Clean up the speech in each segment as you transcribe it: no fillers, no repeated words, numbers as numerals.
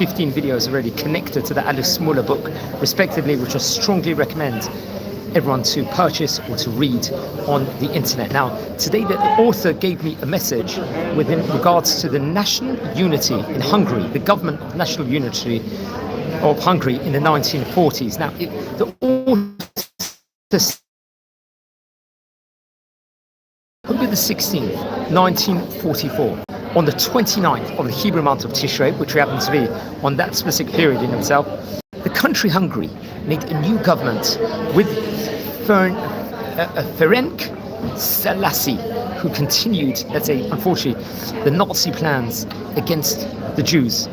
15 videos already connected to the Alice Muller book, respectively, which I strongly recommend everyone to purchase or to read on the internet. Now, today the author gave me a message within regards to the national unity in Hungary, the government of national unity of Hungary in the 1940s. Now, the author, October the 16th, 1944, on the 29th of the Hebrew month of Tishrei, which we happen to be on that specific period in itself, the country Hungary made a new government with Ferenc Selassie, who continued, let's say, unfortunately, the Nazi plans against the Jews.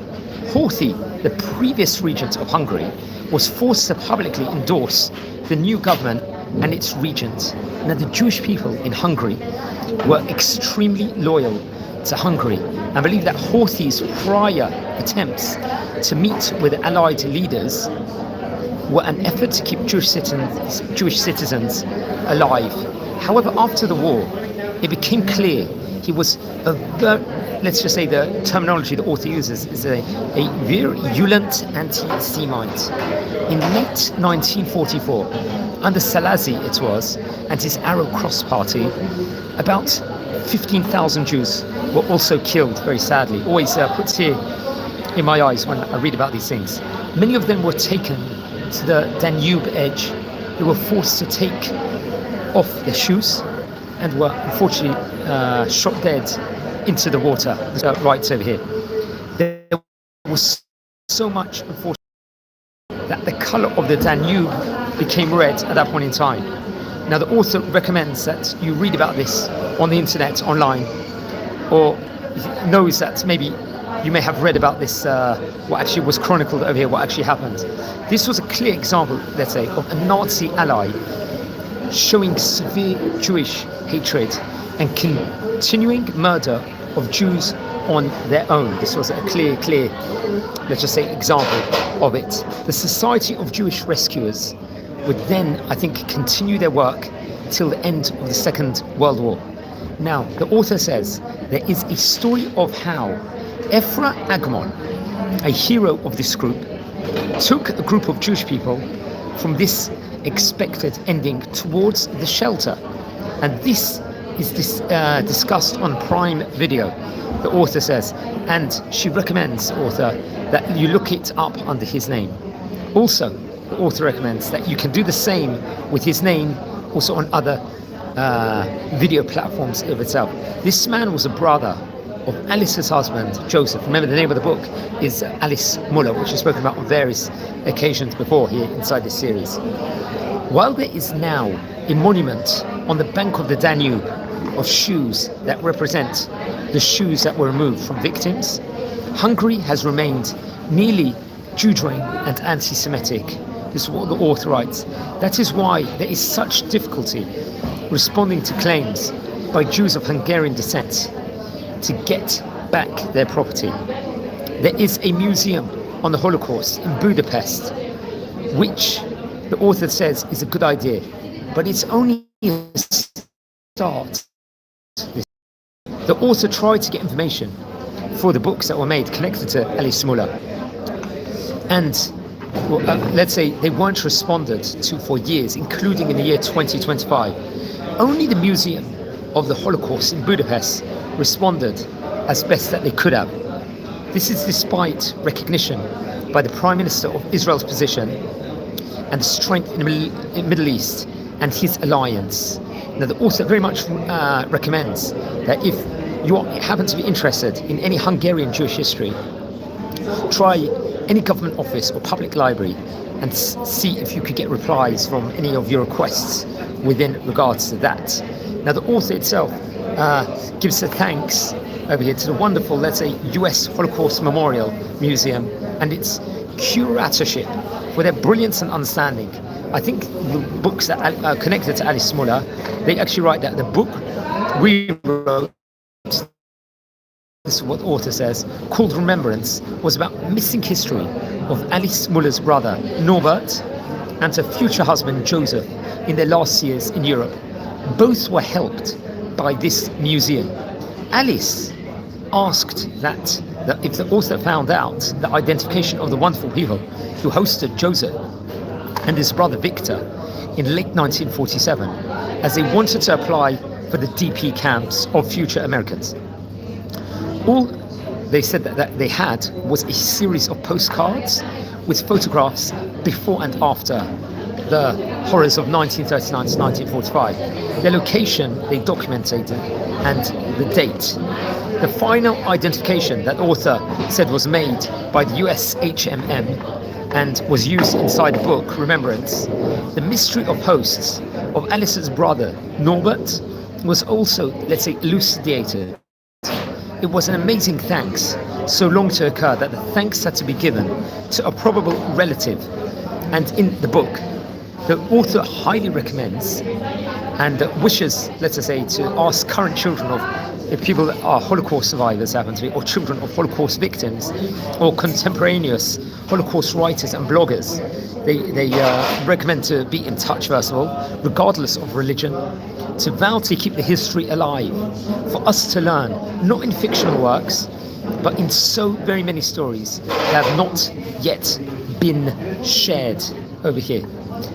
Horthy, the previous regent of Hungary, was forced to publicly endorse the new government and its regent. Now, the Jewish people in Hungary were extremely loyal to Hungary and believed that Horthy's prior attempts to meet with Allied leaders were an effort to keep Jewish citizens alive. However, after the war, it became clear he was let's just say the terminology the author uses is a virulent anti-Semite. In late 1944, under Selassie it was, and his Arrow Cross party, about 15,000 Jews were also killed, very sadly. Always puts tear in my eyes when I read about these things. Many of them were taken to the Danube edge. They were forced to take off their shoes and were unfortunately shot dead into the water, right over here. There was so much, unfortunately, that the colour of the Danube became red at that point in time. Now, the author recommends that you read about this on the internet, online, or knows that maybe you may have read about this, what actually was chronicled over here, what actually happened. This was a clear example, let's say, of a Nazi ally showing severe Jewish hatred and continuing murder of Jews on their own. This was a clear, let's just say, example of it. The Society of Jewish Rescuers would then, I think, continue their work till the end of the Second World War. Now, the author says there is a story of how Ephra Agmon, a hero of this group, took a group of Jewish people from this expected ending towards the shelter. And this is discussed on Prime Video, the author says, and she recommends, author, that you look it up under his name. Also, the author recommends that you can do the same with his name also on other video platforms of itself. This man was a brother of Alice's husband, Joseph. Remember, the name of the book is Alice Muller, which is spoken about on various occasions before here inside this series. While there is now a monument on the bank of the Danube of shoes that represent the shoes that were removed from victims, Hungary has remained nearly Judean and anti-Semitic. This is what the author writes. That is why there is such difficulty responding to claims by Jews of Hungarian descent to get back their property. There is a museum on the Holocaust in Budapest, which the author says is a good idea, but it's only a start. The author tried to get information for the books that were made connected to Alice Muller, and let's say they weren't responded to for years, including in the year 2025. Only the Museum of the Holocaust in Budapest responded as best that they could have. This is despite recognition by the Prime Minister of Israel's position and the strength in the Middle East and his alliance. Now, the author very much recommends that if you happen to be interested in any Hungarian Jewish history, try any government office or public library and see if you could get replies from any of your requests within regards to that. Now, the author itself gives a thanks over here to the wonderful, let's say, US Holocaust Memorial Museum and its curatorship for their brilliance and understanding. I think the books that are connected to Alice Muller, they actually write that the book we wrote, this is what the author says, called Remembrance, was about missing history of Alice Muller's brother Norbert and her future husband Joseph in their last years in Europe. Both were helped by this museum. Alice asked that that if the author found out the identification of the wonderful people who hosted Joseph and his brother Victor in late 1947, as they wanted to apply for the DP camps of future Americans. All they said that they had was a series of postcards with photographs before and after the horrors of 1939 to 1945. Their location they documented and the date. The final identification that author said was made by the US HMM and was used inside the book Remembrance. The mystery of hosts of Alice's brother Norbert was also, let's say, elucidated. It was an amazing thanks, so long to occur that the thanks had to be given to a probable relative. And in the book, the author highly recommends and wishes, let's say, to ask current children of if people that are Holocaust survivors happen to be, or children of Holocaust victims, or contemporaneous Holocaust writers and bloggers. They recommend to be in touch, first of all, regardless of religion, to vow to keep the history alive, for us to learn, not in fictional works, but in so very many stories that have not yet been shared over here.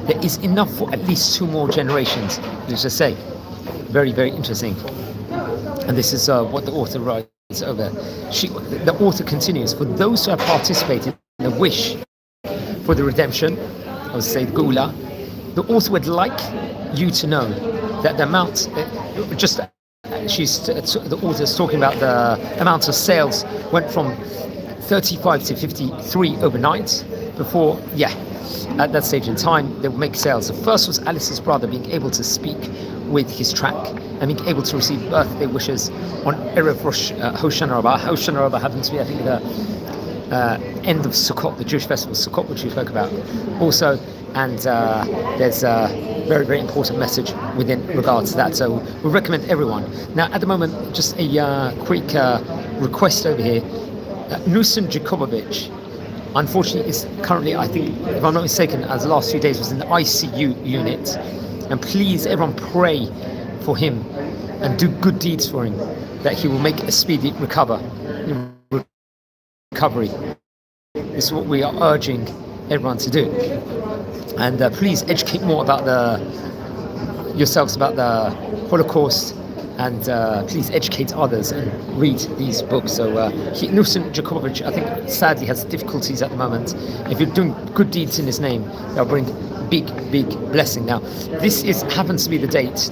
There is enough for at least 2 more generations, let's just say. Very, very interesting. And this is what the author writes over. The author continues, for those who have participated in the wish for the redemption, I would say the Gula, the author would like you to know that the amount, the author is talking about the amount of sales went from 35 to 53 overnight. Before, at that stage in time, they would make sales. The first was Alice's brother being able to speak with his track and being able to receive birthday wishes on Erev Rosh Hoshana Rabbah. Hoshana Rabbah happens to be, I think, the end of Sukkot, the Jewish festival Sukkot, which we spoke about also. And there's a very, very important message within regards to that. So we recommend everyone. Now, at the moment, just a quick request over here. Nusan Jakobovic, unfortunately, is currently, I think, if I'm not mistaken, as the last few days was in the ICU unit. And please, everyone, pray for him and do good deeds for him, that he will make a speedy recovery. This is what we are urging everyone to do. And please educate more about yourselves about the Holocaust, and please educate others and read these books. So Nusan Jakobovic, I think, sadly has difficulties at the moment. If you're doing good deeds in his name, they'll bring big blessing. Now, this happens to be the date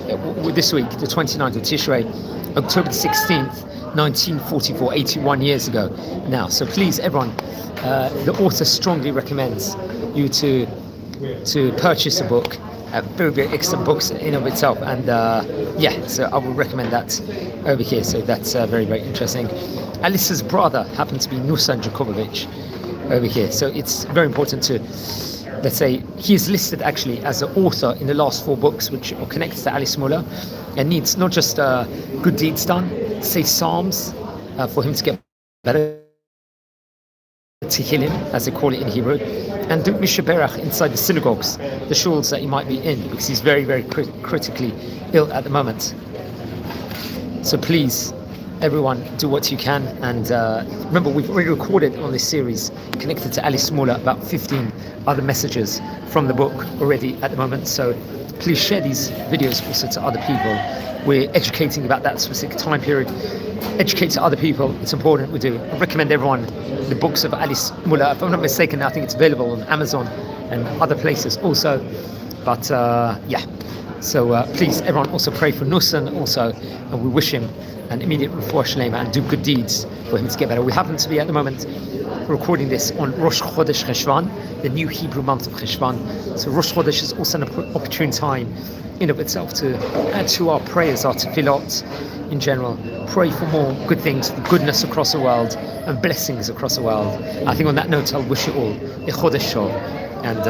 this week, the 29th of Tishrei, October the 16th, 1944, 81 years ago now. So please, everyone, the author strongly recommends you to purchase a book. Very, very excellent books in of itself, and so I will recommend that over here. So that's very, very interesting. Alice's brother happened to be Nusan Jakobovic over here, so it's very important to, let's say, he is listed actually as an author in the last 4 books, which are connected to Alice Muller, and needs not just good deeds done, say psalms for him to get better, Tehillim, as they call it in Hebrew, and do Mishaberach inside the synagogues, the shuls that he might be in, because he's very, very critically ill at the moment. So please, everyone, do what you can. And remember, we've already recorded on this series connected to Alice Muller about 15 other messages from the book already at the moment. So please share these videos also to other people. We're educating about that specific time period. Educate to other people. It's important we do. I recommend everyone the books of Alice Muller. If I'm not mistaken, I think it's available on Amazon and other places also. But so please, everyone, also pray for Nusan also, and we wish him an immediate refuah shlema and do good deeds for him to get better. We happen to be at the moment recording this on Rosh Chodesh Cheshvan, the new Hebrew month of Cheshvan. So Rosh Chodesh is also an opportune time in of itself to add to our prayers, our tefillot in general. Pray for more good things, for goodness across the world and blessings across the world. I think on that note, I'll wish you all a Chodesh Tov, and